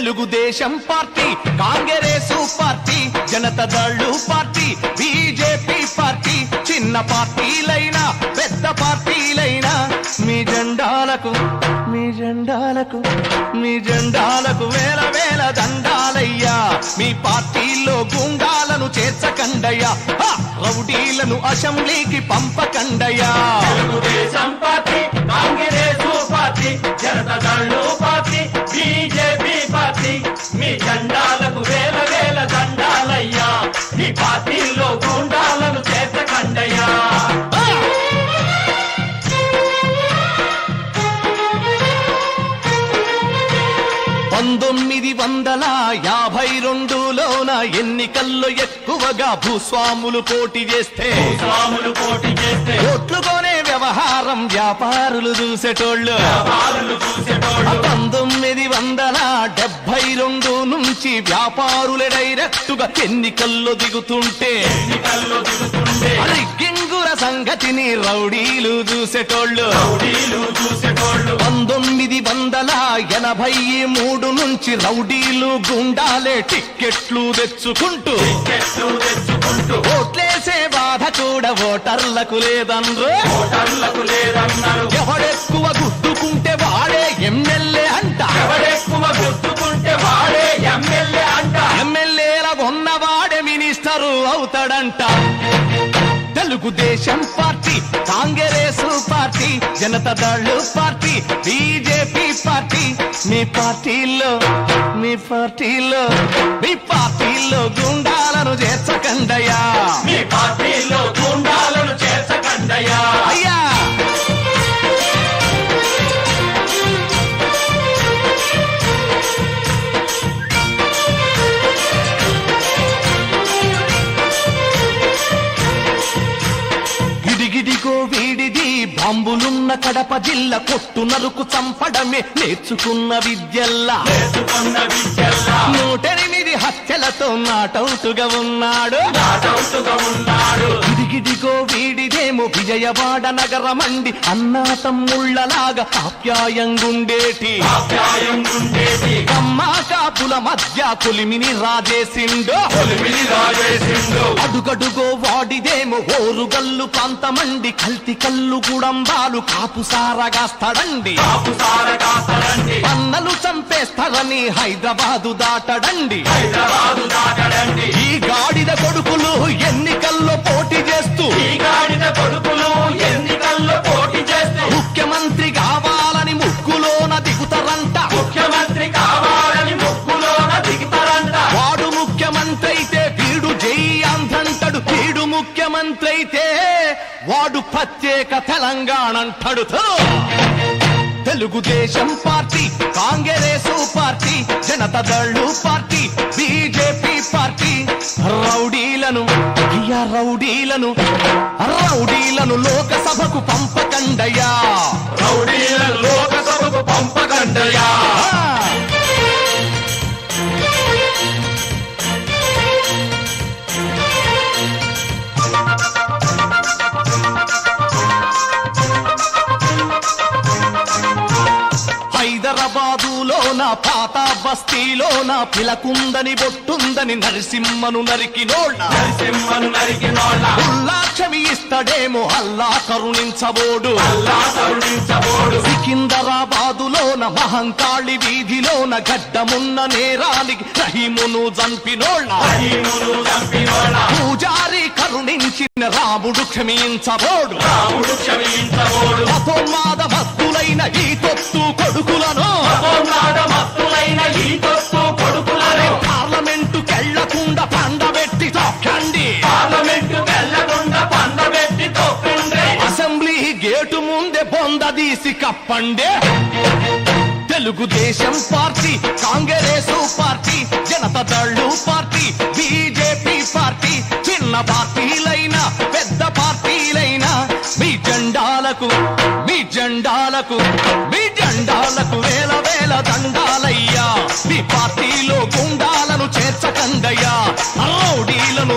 Telugu Desam party, Congress party, Janata Dal party, BJP party, చిన్న పార్టీలైనా పెద్ద పార్టీలైనా మీ జెండాలకు వేల వేల దండాలయ్యా. మీ పార్టీలో గుండాలను చేర్చకండయ్యా, రౌడీలను అసెంబ్లీకి పంపకండయ్యా. Telugu Desam party, Congress party, Janata Dal party, BJP party, మీ జెండాలకు వేల వేల దండాలయ్యా. మీ పార్టీలో గుండాలను చేర్చకండయ్యా. 1952లోన ఎన్నికల్లో ఎక్కువగా భూస్వాములు పోటీ చేస్తే ఓట్లు కొనే వ్యవహారం వ్యాపారులు చూసేటోళ్ళు. 1972 నుంచి వ్యాపారులే డైరెక్ట్ గా ఎన్నికల్లో దిగుతుంటే గిగ్గుర సంగతిని రౌడీలు చూసేటోళ్ళు. 1983 నుంచి రౌడీలు గుండాలే టిక్కెట్లు తెచ్చుకుంటూ ఓట్లేసే బాధ కూడా ఓటర్లకు లేదన్రు. ఎవడెక్కువ గుద్దుకుంటే వాడే ఎమ్మెల్యే అంట, ఎమ్మెల్యేల ఉన్నవాడే మినిస్టరు అవుతాడంట. Telugu Desam party, Congress party, Janata Dal party, BJP party, మీ పార్టీలో గుండాలను చేర్చకండయ్యా. మీ పార్టీలో గుండాలను చేర్చకండయ్యా అయ్యా. గిడిగిడిగో వీడిది బాంబులున్న కడప జిల్లా, కొట్టు నరుకు చంపడమే నేర్చుకున్న విద్యల్లా. 108 హత్యలతో నాటౌటుగా ఉన్నాడు. గిడిగిడిగో వీడిదేమో విజయవాడ నగరమండి, అన్నా తమ్ముళ్ళలాగా ఆప్యాయంగుండేటి. అమ్మా కాపుల మధ్య కొలిమిని రాజేసిండు. అడుగడుగో వాడిదేమో ఓరుగల్లు ప్రాంతమండి, కల్తి కల్లు గుడంబాలు కాపు సారగాస్తాడండి. అన్నలు చంపేస్తారని హైదరాబాదు దాటడండి. ఈ గాడిద కొడుకులు ఎన్నికల్లో పోటీ చేస్తూ ముఖ్యమంత్రి కావాలని ముక్కులోన దిగుతారంట. వాడు ముఖ్యమంత్రి అయితే వీడు జై అందంటాడు, వీడు ముఖ్యమంత్రి అయితే వాడు ప్రత్యేక తెలంగాణ అంటాడు. Telugu Desam party, Congress party, Janata Dal party, BJP party రౌడీలను లోకసభకు పంపకండయ్యా. హైదరాబాదులోన పాత బస్తీలోన పిలకుందని బొట్టుందని నరసింహను నరికినోళ్ళ. ఉల్లాక్షమి ఇస్తాడేమో అల్లా కరుణించబోడు. సికింద్రాబాదులోన మహంకాళి వీధిలోన గడ్డమున్న నేరానికి రహీమును చంపినోళ్ళ. పూజారి కరుణించిన రాముడు క్షమించబోడు. అతోన్మాద భక్తులైన ఈ తొత్తు కొడుకులను పార్లమెంటు కెళ్లకుండా పండబెట్టి తొక్కండి. అసెంబ్లీ గేటు ముందే బొందదీసి కప్పండి. Telugu Desam party, Congress party, Janata Dal party, BJP party, చిన్న పార్టీలైనా పెద్ద పార్టీలైనా మీ జెండాలకు వేల వేల దండాలయ్యా. మీ పార్టీలో గుండాలను చేర్చకండయ్యా, రౌడీలను